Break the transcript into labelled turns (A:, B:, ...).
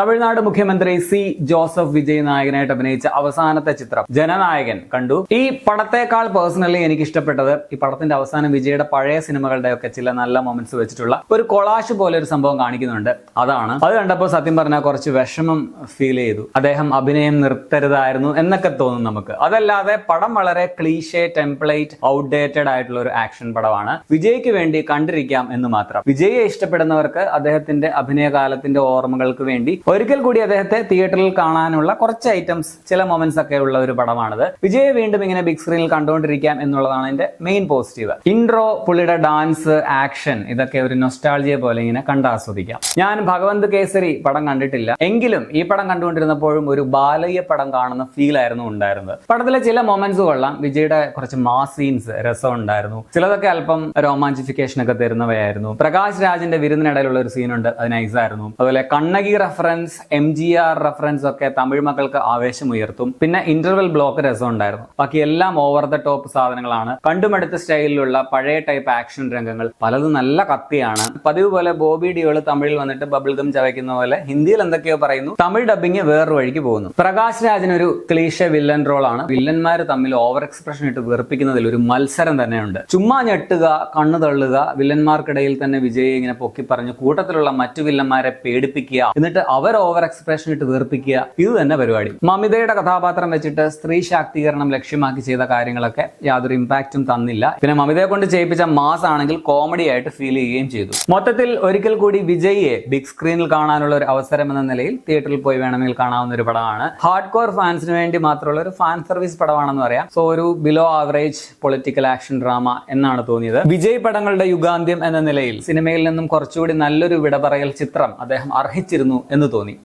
A: തമിഴ്നാട് മുഖ്യമന്ത്രി C Joseph Vijay നായകനായിട്ട് അഭിനയിച്ച അവസാനത്തെ ചിത്രം ജനനായകൻ കണ്ടു. ഈ പടത്തേക്കാൾ പേഴ്സണലി എനിക്ക് ഇഷ്ടപ്പെട്ടത് ഈ പടത്തിന്റെ അവസാനം വിജയുടെ പഴയ സിനിമകളുടെ ഒക്കെ ചില നല്ല മൊമെന്റ്സ് വെച്ചിട്ടുള്ള ഒരു കൊളാഷ് പോലെ ഒരു സംഭവം കാണിക്കുന്നുണ്ട്. അതാണ് അത് കണ്ടപ്പോൾ സത്യം പറഞ്ഞാൽ കുറച്ച് വിഷമം ഫീൽ ചെയ്തു. അദ്ദേഹം അഭിനയം നിർത്തരുതായിരുന്നു എന്നൊക്കെ തോന്നും നമുക്ക്. അതല്ലാതെ പടം വളരെ ക്ലീഷേ, ടെംപ്ലേറ്റ്, ഔട്ട്ഡേറ്റഡ് ആയിട്ടുള്ള ഒരു ആക്ഷൻ പടമാണ്. വിജയ്ക്ക് വേണ്ടി കണ്ടിരിക്കാം എന്ന് മാത്രം. വിജയെ ഇഷ്ടപ്പെടുന്നവർക്ക് അദ്ദേഹത്തിന്റെ അഭിനയകാലത്തിന്റെ ഓർമ്മകൾക്ക് വേണ്ടി ഒരിക്കൽ കൂടി അദ്ദേഹത്തെ തിയേറ്ററിൽ കാണാനുള്ള കുറച്ച് ഐറ്റംസ്, ചില മൊമെന്റ്സ് ഒക്കെ ഉള്ള ഒരു പടമാണിത്. വിജയെ വീണ്ടും ഇങ്ങനെ ബിഗ് സ്ക്രീനിൽ കണ്ടുകൊണ്ടിരിക്കാം എന്നുള്ളതാണ് എന്റെ മെയിൻ പോസിറ്റീവ്. ഇൻട്രോ, പുള്ളിയുടെ ഡാൻസ്, ആക്ഷൻ, ഇതൊക്കെ ഒരു നൊസ്റ്റാൾജിയ പോലെ ഇങ്ങനെ കണ്ടാസ്വദിക്കാം. ഞാൻ ഭഗവന്ത് കേസരി പടം കണ്ടിട്ടില്ല, എങ്കിലും ഈ പടം കണ്ടുകൊണ്ടിരുന്നപ്പോഴും ഒരു ബാലയ്യ പടം കാണുന്ന ഫീൽ ആയിരുന്നു ഉണ്ടായിരുന്നത്. പടത്തിലെ ചില മൊമെന്റ്സ് കൊള്ളാം. വിജയുടെ കുറച്ച് മാസ് സീൻസ് രസം ഉണ്ടായിരുന്നു. ചിലതൊക്കെ അല്പം രോമാഞ്ചിഫിക്കേഷൻ ഒക്കെ തരുന്നവയായിരുന്നു. പ്രകാശ് രാജിന്റെ വിരുന്നിനിടയിലുള്ള ഒരു സീനുണ്ട്, അത് നൈസായിരുന്നു. അതുപോലെ കണ്ണകി റെഫറൻസ്, MGR റെഫറൻസ് ഒക്കെ തമിഴ് മക്കൾക്ക് ആവേശം ഉയർത്തും. പിന്നെ ഇന്റർവെൽ ബ്ലോക്ക് രസം ഉണ്ടായിരുന്നു. ബാക്കി എല്ലാം ഓവർ ദ ടോപ്പ് സാധനങ്ങളാണ്. കണ്ടുമടുത്ത സ്റ്റൈലിലുള്ള പഴയ ടൈപ്പ് ആക്ഷൻ രംഗങ്ങൾ പലതും നല്ല കത്തിയാണ്. പതിവ് പോലെ ബോബി ഡിയോൾ തമിഴിൽ വന്നിട്ട് ബബിൾഗം ചവയ്ക്കുന്ന പോലെ ഹിന്ദിയിൽ എന്തൊക്കെയോ പറയുന്നു. തമിഴ് ഡബിങ് വേറൊരു വഴിക്ക് പോകുന്നു. പ്രകാശ് രാജിനൊരു ക്ലീഷ വില്ലൻ റോളാണ്. വില്ലന്മാര് തമ്മിൽ ഓവർ എക്സ്പ്രഷൻ ഇട്ട് വെറുപ്പിക്കുന്നതിൽ ഒരു മത്സരം തന്നെയുണ്ട്. ചുമ്മാ ഞെട്ടുക, കണ്ണു തള്ളുക, വില്ലന്മാർക്കിടയിൽ തന്നെ വിജയ് ഇങ്ങനെ പൊക്കി പറഞ്ഞ് കൂട്ടത്തിലുള്ള മറ്റു വില്ലന്മാരെ പേടിപ്പിക്കുക, എന്നിട്ട് അവർ ഓവർ എക്സ്പ്രഷൻ ഇട്ട് വീർപ്പിക്കുക, ഇത് തന്നെ പരിപാടി. മമിതയുടെ കഥാപാത്രം വെച്ചിട്ട് സ്ത്രീ ശാക്തീകരണം ലക്ഷ്യമാക്കി ചെയ്ത കാര്യങ്ങളൊക്കെ യാതൊരു ഇമ്പാക്റ്റും തന്നില്ല. പിന്നെ മമിതയെ കൊണ്ട് ചെയ്യിപ്പിച്ച മാസ് ആണെങ്കിൽ കോമഡി ആയിട്ട് ഫീൽ ചെയ്യുകയും ചെയ്തു. മൊത്തത്തിൽ ഒരിക്കൽ കൂടി വിജയിയെ ബിഗ് സ്ക്രീനിൽ കാണാനുള്ള ഒരു അവസരം എന്ന നിലയിൽ തിയേറ്ററിൽ പോയി വേണമെങ്കിൽ കാണാവുന്ന ഒരു പടമാണ്. ഹാർഡ് കോർ ഫാൻസിന് വേണ്ടി മാത്രമുള്ള ഒരു ഫാൻ സർവീസ് പടമാണെന്ന് പറയാം. സോ ഒരു below average political action drama എന്നാണ് തോന്നിയത്. വിജയ് പടങ്ങളുടെ യുഗാന്ത്യം എന്ന നിലയിൽ സിനിമയിൽ നിന്നും കുറച്ചുകൂടി നല്ലൊരു വിട പറയൽ ചിത്രം അദ്ദേഹം അർഹിച്ചിരുന്നു എന്ന് തോന്നി.